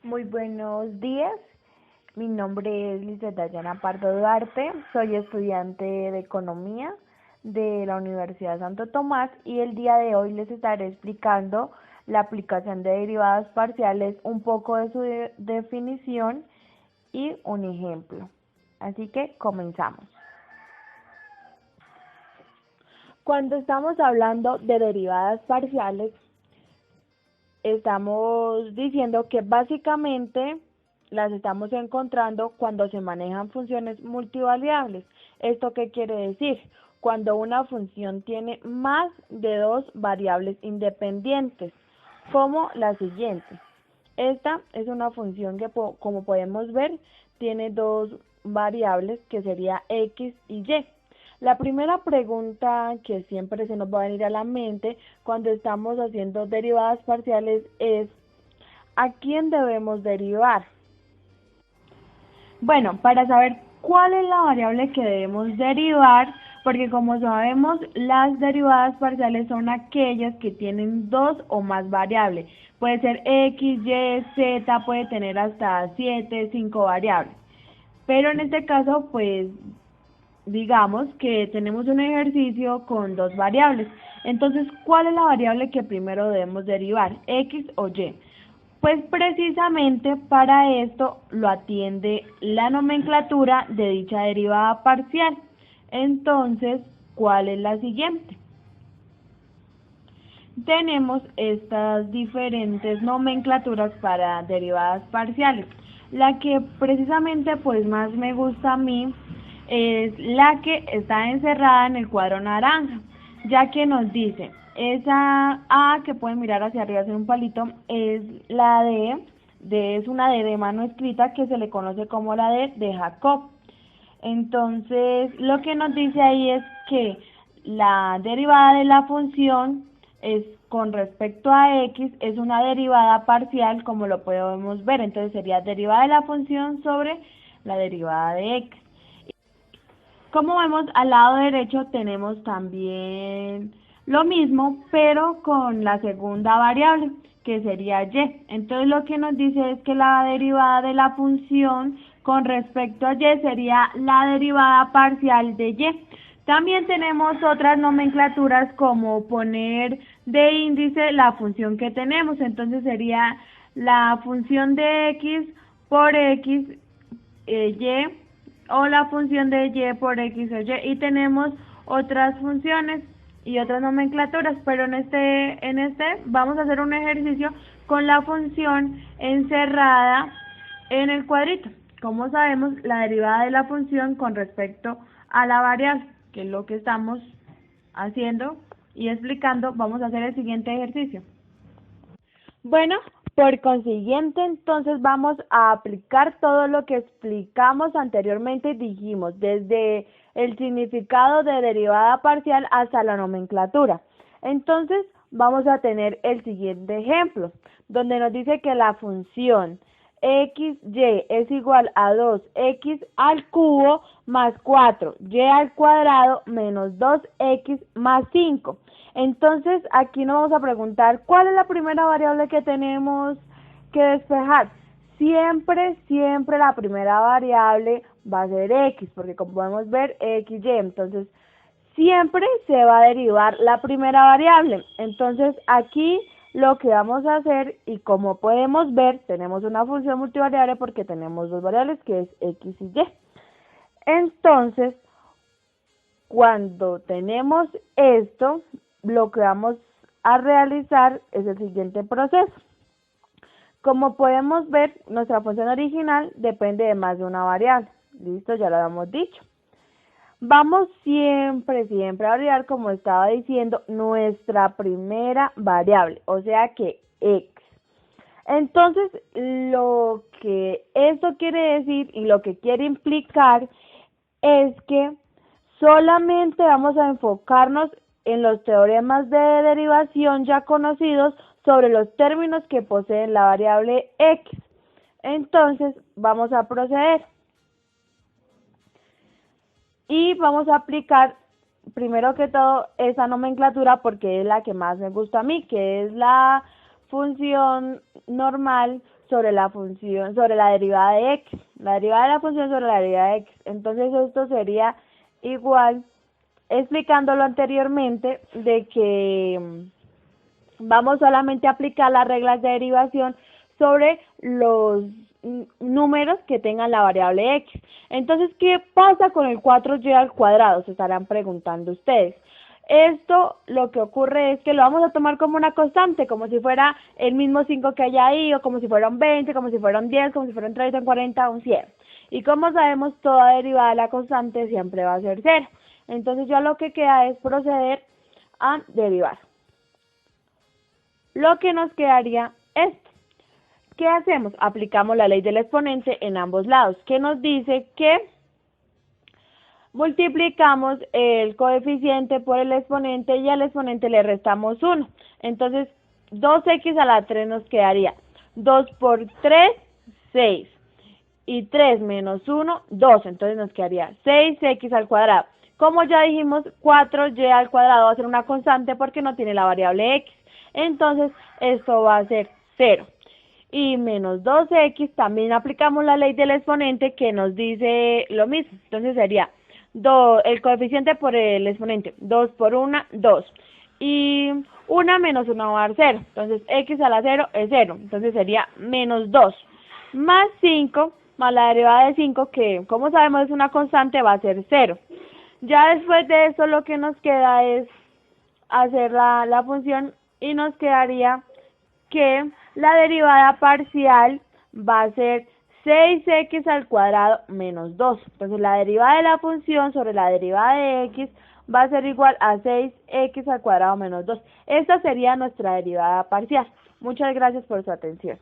Muy buenos días, mi nombre es Lizeth Dayana Pardo Duarte, soy estudiante de Economía de la Universidad Santo Tomás y el día de hoy les estaré explicando la aplicación de derivadas parciales, un poco de su definición y un ejemplo. Así que comenzamos. Cuando estamos hablando de derivadas parciales, estamos diciendo que básicamente las estamos encontrando cuando se manejan funciones multivariables. ¿Esto qué quiere decir? Cuando una función tiene más de dos variables independientes, como la siguiente. Esta es una función que, como podemos ver, tiene dos variables que sería x y y. La primera pregunta que siempre se nos va a venir a la mente cuando estamos haciendo derivadas parciales es ¿a quién debemos derivar? Bueno, para saber cuál es la variable que debemos derivar, porque como sabemos, las derivadas parciales son aquellas que tienen dos o más variables. Puede ser x, y, z, puede tener hasta 7, 5 variables. Pero en este caso, pues digamos que tenemos un ejercicio con dos variables. Entonces, ¿cuál es la variable que primero debemos derivar? ¿X o Y? Pues precisamente para esto lo atiende la nomenclatura de dicha derivada parcial. Entonces, ¿cuál es la siguiente? Tenemos estas diferentes nomenclaturas para derivadas parciales. La que precisamente pues más me gusta a mí es la que está encerrada en el cuadro naranja, ya que nos dice, esa A que pueden mirar hacia arriba en un palito, es la es una D de mano escrita que se le conoce como la D de Jacob. Entonces, lo que nos dice ahí es que la derivada de la función es con respecto a x es una derivada parcial, como lo podemos ver. Entonces sería derivada de la función sobre la derivada de x. Como vemos, al lado derecho tenemos también lo mismo, pero con la segunda variable, que sería y. Entonces lo que nos dice es que la derivada de la función con respecto a y sería la derivada parcial de y. También tenemos otras nomenclaturas como poner de índice la función que tenemos. Entonces sería la función de x por x y o la función de y por x o y, y tenemos otras funciones y otras nomenclaturas, pero en este vamos a hacer un ejercicio con la función encerrada en el cuadrito. Como sabemos, la derivada de la función con respecto a la variable, que es lo que estamos haciendo y explicando, vamos a hacer el siguiente ejercicio. Bueno, por consiguiente, entonces vamos a aplicar todo lo que explicamos anteriormente y dijimos, desde el significado de derivada parcial hasta la nomenclatura. Entonces, vamos a tener el siguiente ejemplo, donde nos dice que la función x, y es igual a 2x al cubo más 4y al cuadrado menos 2x más 5. Entonces, aquí nos vamos a preguntar, ¿cuál es la primera variable que tenemos que despejar? Siempre la primera variable va a ser x, porque como podemos ver, x, y. Entonces, siempre se va a derivar la primera variable. Entonces, aquí lo que vamos a hacer, y como podemos ver, tenemos una función multivariable porque tenemos dos variables que es x y y. Entonces, cuando tenemos esto, lo que vamos a realizar es el siguiente proceso. Como podemos ver, nuestra función original depende de más de una variable. Listo, ya lo habíamos dicho. Vamos siempre a variar, como estaba diciendo, nuestra primera variable, o sea que x. Entonces, lo que esto quiere decir y lo que quiere implicar es que solamente vamos a enfocarnos en los teoremas de derivación ya conocidos sobre los términos que poseen la variable x. Entonces, vamos a proceder. Y vamos a aplicar, primero que todo, esa nomenclatura porque es la que más me gusta a mí, que es la función normal sobre la función, sobre la derivada de x, la derivada de la función sobre la derivada de x. Entonces esto sería igual, explicando lo anteriormente, de que vamos solamente a aplicar las reglas de derivación sobre los números que tengan la variable x. Entonces, ¿qué pasa con el 4y al cuadrado? Se estarán preguntando ustedes. Esto lo que ocurre es que lo vamos a tomar como una constante, como si fuera el mismo 5 que hay ahí, o como si fuera un 20, como si fuera un 10, como si fuera un 30, un 40, un 100. Y como sabemos, toda derivada de la constante siempre va a ser 0. Entonces ya lo que queda es proceder a derivar. Lo que nos quedaría es, ¿qué hacemos? Aplicamos la ley del exponente en ambos lados, que nos dice que multiplicamos el coeficiente por el exponente y al exponente le restamos 1. Entonces, 2x a la 3 nos quedaría 2 por 3, 6. Y 3 menos 1, 2. Entonces nos quedaría 6x al cuadrado. Como ya dijimos, 4y al cuadrado va a ser una constante porque no tiene la variable x. Entonces, esto va a ser 0. Y menos 2x, también aplicamos la ley del exponente que nos dice lo mismo. Entonces sería el coeficiente por el exponente, 2 por 1, 2. Y 1 menos 1 va a dar 0. Entonces x a la 0 es 0. Entonces sería menos 2. Más 5, más la derivada de 5, que como sabemos es una constante, va a ser 0. Ya después de esto lo que nos queda es hacer la función y nos quedaría que la derivada parcial va a ser 6x al cuadrado menos 2. Entonces la derivada de la función sobre la derivada de x va a ser igual a 6x al cuadrado menos 2. Esta sería nuestra derivada parcial. Muchas gracias por su atención.